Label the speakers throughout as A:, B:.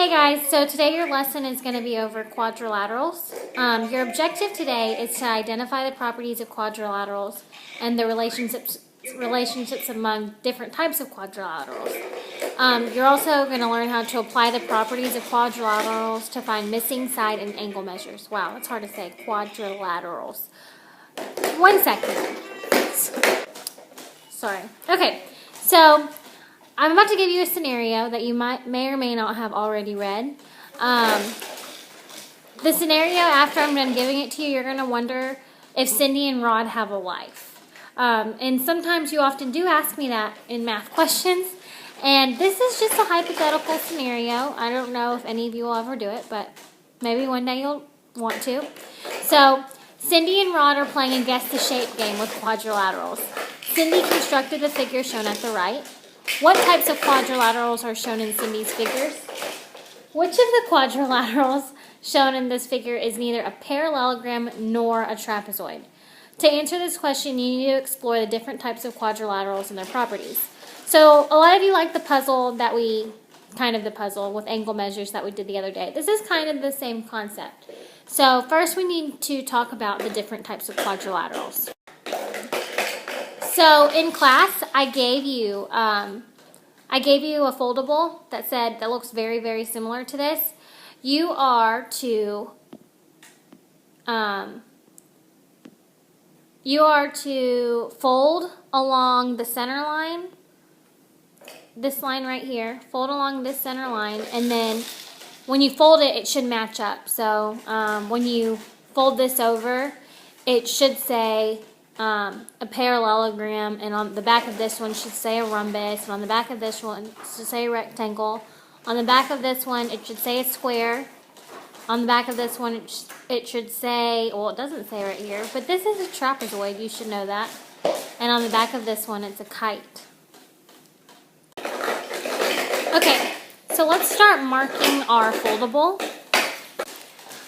A: Hey guys, so today your lesson is going to be over quadrilaterals. Your objective today is to identify the properties of quadrilaterals and the relationships among different types of quadrilaterals. You're also going to learn how to apply the properties of quadrilaterals to find missing side and angle measures. Wow, that's hard to say, quadrilaterals. 1 second. Sorry. Okay, so I'm about to give you a scenario that you may or may not have already read. The scenario, after I'm done giving it to you, you're going to wonder if Cindy and Rod have a life. And sometimes you often do ask me that in math questions. And this is just a hypothetical scenario. I don't know if any of you will ever do it, but maybe one day you'll want to. So, Cindy and Rod are playing a guess the shape game with quadrilaterals. Cindy constructed the figure shown at the right. What types of quadrilaterals are shown in Cindy's figures? Which of the quadrilaterals shown in this figure is neither a parallelogram nor a trapezoid? To answer this question, you need to explore the different types of quadrilaterals and their properties. So a lot of you like the puzzle with angle measures that we did the other day. This is kind of the same concept. So first we need to talk about the different types of quadrilaterals. So in class, I gave you a foldable that looks very, very similar to this. You are to fold along the center line, this line right here. Fold along this center line, and then when you fold it, it should match up. So when you fold this over, it should say a parallelogram, and on the back of this one should say a rhombus, and on the back of this one it should say a rectangle. On the back of this one it should say a square. On the back of this one it should say, well, it doesn't say right here, but this is a trapezoid, you should know that. And on the back of this one it's a kite. Okay, so let's start marking our foldable.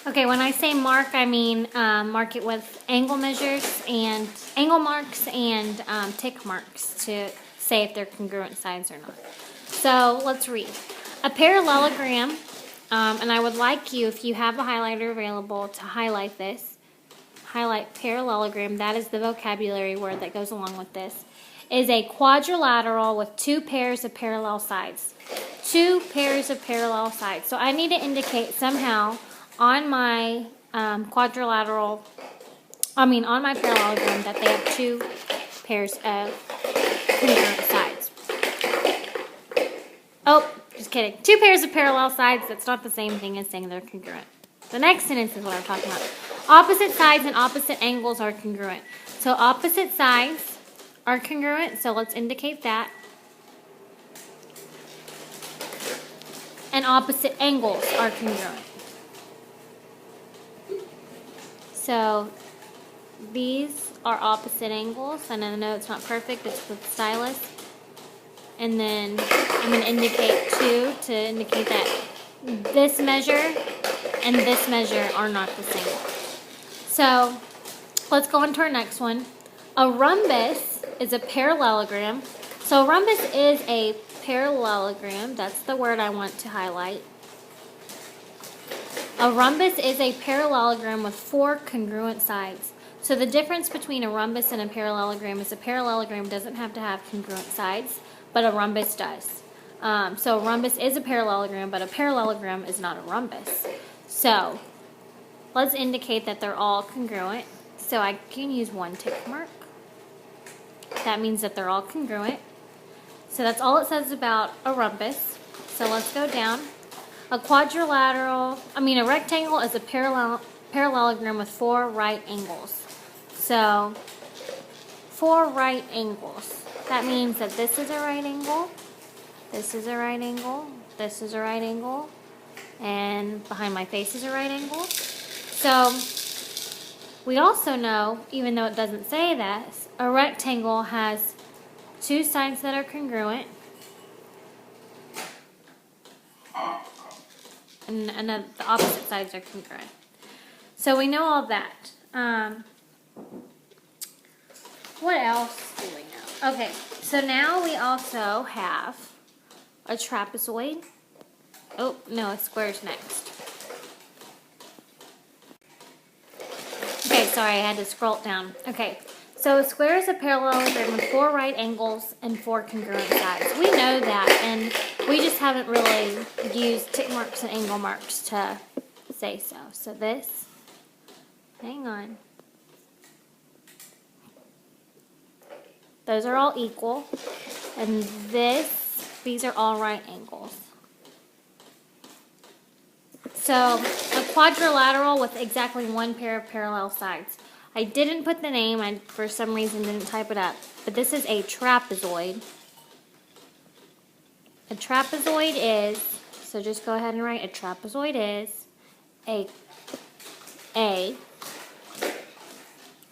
A: Okay, when I say mark, I mean mark it with angle measures and angle marks and tick marks to say if they're congruent sides or not. So let's read. A parallelogram, and I would like you, if you have a highlighter available, to highlight this. Highlight parallelogram, that is the vocabulary word that goes along with this, is a quadrilateral with two pairs of parallel sides. Two pairs of parallel sides. So I need to indicate somehow on my parallelogram that they have two pairs of congruent sides. Oh, just kidding. Two pairs of parallel sides, that's not the same thing as saying they're congruent. The next sentence is what I'm talking about. Opposite sides and opposite angles are congruent. So opposite sides are congruent, so let's indicate that. And opposite angles are congruent. So these are opposite angles, and I know it's not perfect, it's with stylus. And then I'm going to indicate 2 to indicate that this measure and this measure are not the same. So let's go on to our next one. A rhombus is a parallelogram. So a rhombus is a parallelogram. That's the word I want to highlight. A rhombus is a parallelogram with 4 congruent sides. So the difference between a rhombus and a parallelogram is a parallelogram doesn't have to have congruent sides, but a rhombus does. So a rhombus is a parallelogram, but a parallelogram is not a rhombus. So let's indicate that they're all congruent. So I can use 1 tick mark. That means that they're all congruent. So that's all it says about a rhombus. So let's go down. A rectangle is a parallelogram with 4 right angles. So 4 right angles. That means that this is a right angle, this is a right angle, this is a right angle, and behind my face is a right angle. So we also know, even though it doesn't say that, a rectangle has 2 sides that are congruent, and the opposite sides are congruent. So we know all that. What else do we know? Okay, so now we also have a trapezoid. Oh, no, a square's next. Okay, sorry, I had to scroll it down. Okay, so a square is a parallelogram with 4 right angles and 4 congruent sides. We know that, and we just haven't really used tick marks and angle marks to say so. So this, hang on. Those are all equal, and these are all right angles. So a quadrilateral with exactly 1 pair of parallel sides. I didn't put the name, I for some reason didn't type it up, but this is a trapezoid. A trapezoid is, so just go ahead and write, a trapezoid is a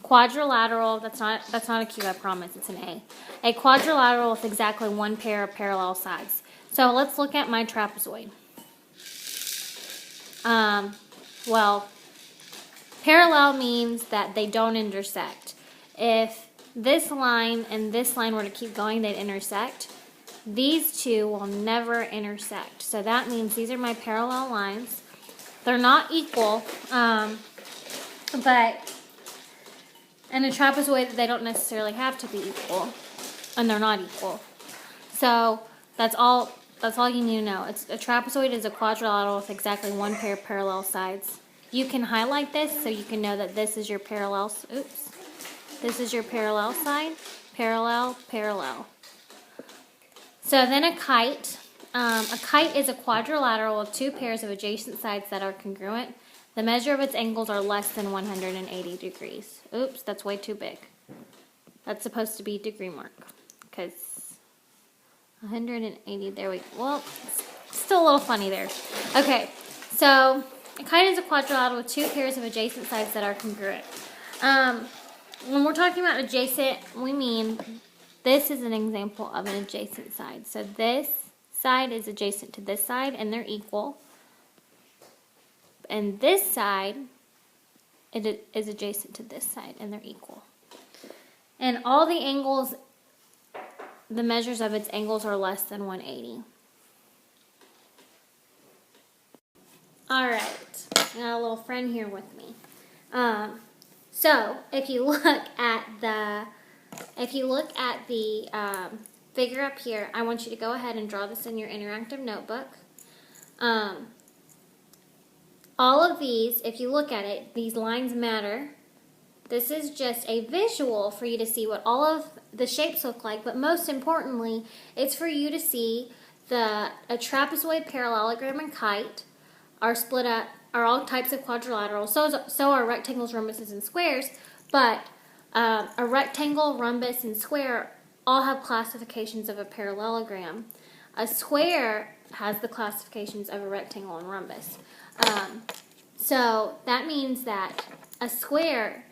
A: quadrilateral, that's not a Q, I promise, it's an A. A quadrilateral with exactly 1 pair of parallel sides. So let's look at my trapezoid. Well, parallel means that they don't intersect. If this line and this line were to keep going, they'd intersect. These two will never intersect. So that means these are my parallel lines. They're not equal, but in a trapezoid, they don't necessarily have to be equal, and they're not equal. So that's all you need to know. A trapezoid is a quadrilateral with exactly 1 pair of parallel sides. You can highlight this so you can know that this is your parallel. Oops. This is your parallel side. Parallel, parallel. So then a kite. A kite is a quadrilateral with 2 pairs of adjacent sides that are congruent. The measure of its angles are less than 180 degrees. Oops, that's way too big. That's supposed to be degree mark, because 180, there we go. Well, it's still a little funny there. Okay, so a kite is a quadrilateral with 2 pairs of adjacent sides that are congruent. When we're talking about adjacent, we mean this is an example of an adjacent side. So this side is adjacent to this side, and they're equal. And this side it is adjacent to this side, and they're equal. And all the angles, the measures of its angles are less than 180. All right, I got a little friend here with me. So if you look at the figure up here, I want you to go ahead and draw this in your interactive notebook. All of these, if you look at it, these lines matter. This is just a visual for you to see what all of the shapes look like, but most importantly, it's for you to see a trapezoid, parallelogram, and kite are split up, are all types of quadrilaterals. So are rectangles, rhombuses, and squares, but a rectangle, rhombus, and square all have classifications of a parallelogram. A square has the classifications of a rectangle and rhombus. So that means that a square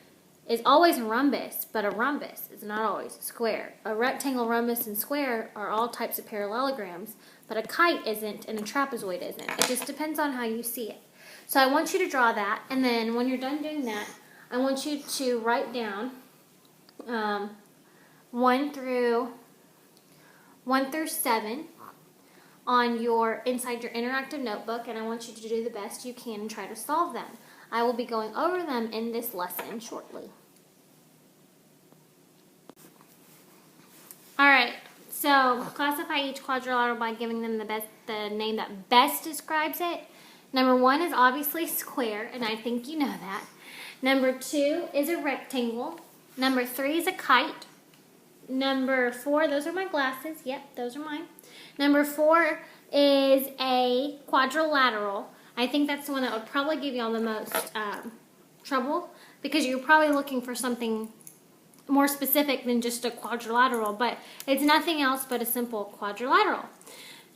A: is always a rhombus, but a rhombus is not always a square. A rectangle, rhombus, and square are all types of parallelograms, but a kite isn't and a trapezoid isn't. It just depends on how you see it. So I want you to draw that, and then when you're done doing that, I want you to write down 1 through 7 on inside your interactive notebook, and I want you to do the best you can and try to solve them. I will be going over them in this lesson shortly. All right, so classify each quadrilateral by giving them the name that best describes it. Number 1 is obviously square, and I think you know that. Number 2 is a rectangle. Number 3 is a kite. Number 4, those are my glasses. Yep, those are mine. Number 4 is a quadrilateral. I think that's the one that would probably give you all the most trouble, because you're probably looking for something more specific than just a quadrilateral, but it's nothing else but a simple quadrilateral.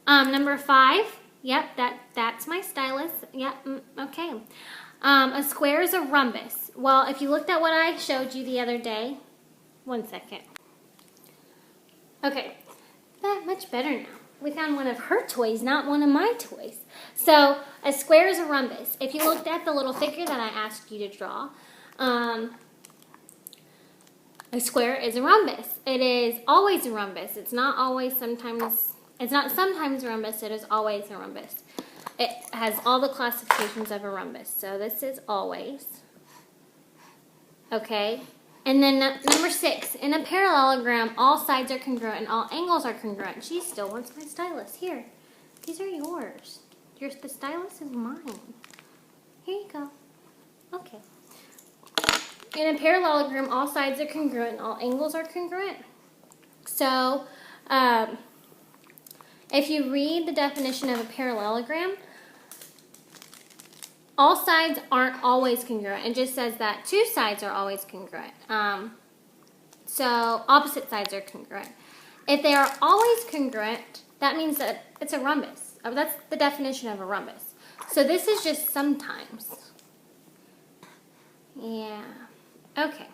A: Number 5, yep, that's my stylus. Yep, okay. A square is a rhombus. Well, if you looked at what I showed you the other day, one second. Okay, that much better now. We found one of her toys, not one of my toys. So a square is a rhombus. If you looked at the little figure that I asked you to draw, a square is a rhombus. It is always a rhombus. It's not sometimes a rhombus. It is always a rhombus. it has all the classifications of a rhombus. So this is always. Okay. And then number 6, in a parallelogram, all sides are congruent and all angles are congruent. She still wants my stylus. Here, these are yours. The stylus is mine. Here you go. Okay. In a parallelogram, all sides are congruent and all angles are congruent. So, if you read the definition of a parallelogram, all sides aren't always congruent. It just says that 2 sides are always congruent. So opposite sides are congruent. If they are always congruent, that means that it's a rhombus. That's the definition of a rhombus. So this is just sometimes. Yeah. Okay.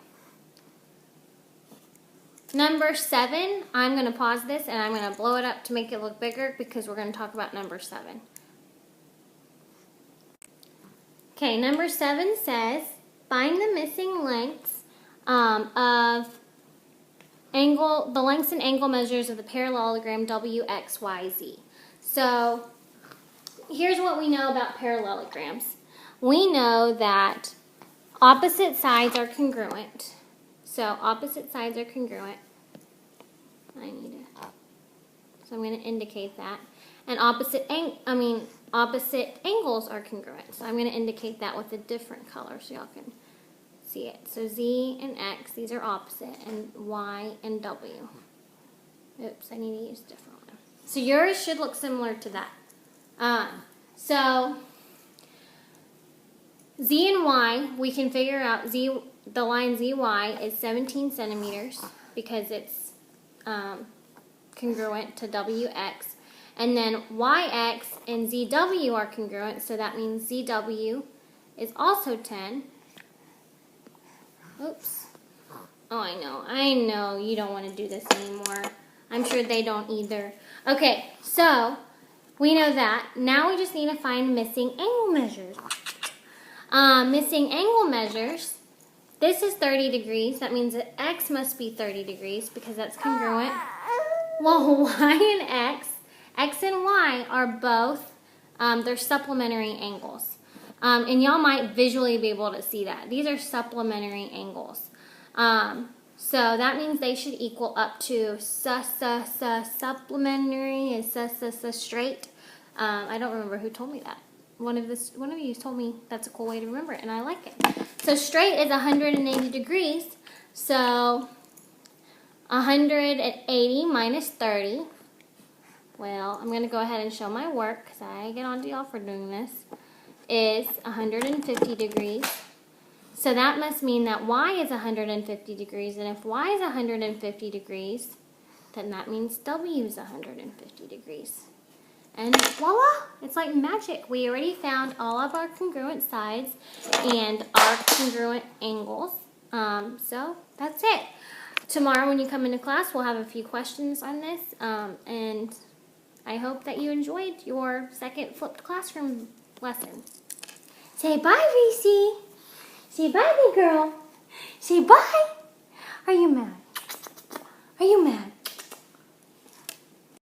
A: Number 7, I'm going to pause this and I'm going to blow it up to make it look bigger because we're going to talk about number 7. Okay, number 7 says, find the missing lengths of the lengths and angle measures of the parallelogram WXYZ. So, here's what we know about parallelograms. We know that opposite sides are congruent. So, opposite sides are congruent. So I'm going to indicate that. And opposite angles are congruent. So I'm going to indicate that with a different color so y'all can see it. So Z and X, these are opposite, and Y and W. Oops, I need to use a different one. So yours should look similar to that. So Z and Y, we can figure out the line ZY is 17 centimeters because it's congruent to WX. And then YX and ZW are congruent, so that means ZW is also 10. Oops. Oh, I know you don't want to do this anymore. I'm sure they don't either. Okay, so we know that. Now we just need to find missing angle measures. Missing angle measures, this is 30 degrees. That means that X must be 30 degrees because that's congruent. Well, Y and X and Y are both, they're supplementary angles. And y'all might visually be able to see that. These are supplementary angles. So that means they should equal up to supplementary is straight. I don't remember who told me that. One of you told me that's a cool way to remember it, and I like it. So straight is 180 degrees. So 180 minus 30. Well, I'm going to go ahead and show my work because I get on to y'all for doing this. Is 150 degrees. So that must mean that Y is 150 degrees. And if Y is 150 degrees, then that means W is 150 degrees. And voila! It's like magic. We already found all of our congruent sides and our congruent angles. So that's it. Tomorrow when you come into class, we'll have a few questions on this. And I hope that you enjoyed your second flipped classroom lesson. Say bye, Reese. Say bye, big girl. Say bye. Are you mad? Are you mad?